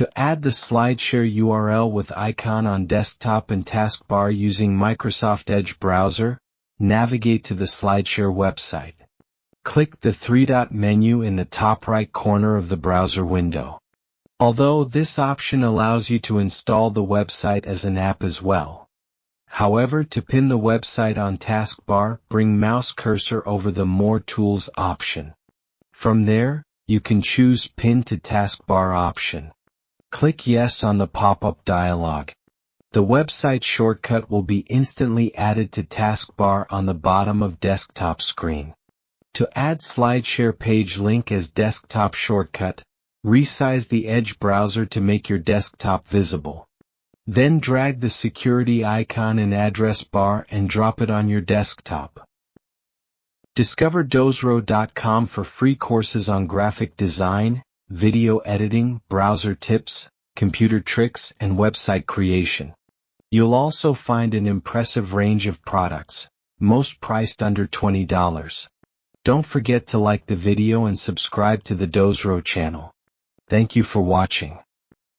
To add the SlideShare URL with icon on desktop and taskbar using Microsoft Edge browser, navigate to the SlideShare website. Click the three-dot menu in the top right corner of the browser window. Although this option allows you to install the website as an app as well. However, to pin the website on taskbar, bring mouse cursor over the More Tools option. From there, you can choose Pin to Taskbar option. Click Yes on the pop-up dialog. The website shortcut will be instantly added to taskbar on the bottom of desktop screen. To add SlideShare page link as desktop shortcut, resize the Edge browser to make your desktop visible. Then drag the security icon in address bar and drop it on your desktop. Discover dozro.com for free courses on graphic design, video editing, browser tips, computer tricks, and website creation. You'll also find an impressive range of products, most priced under $20. Don't forget to like the video and subscribe to the Dozro channel. Thank you for watching.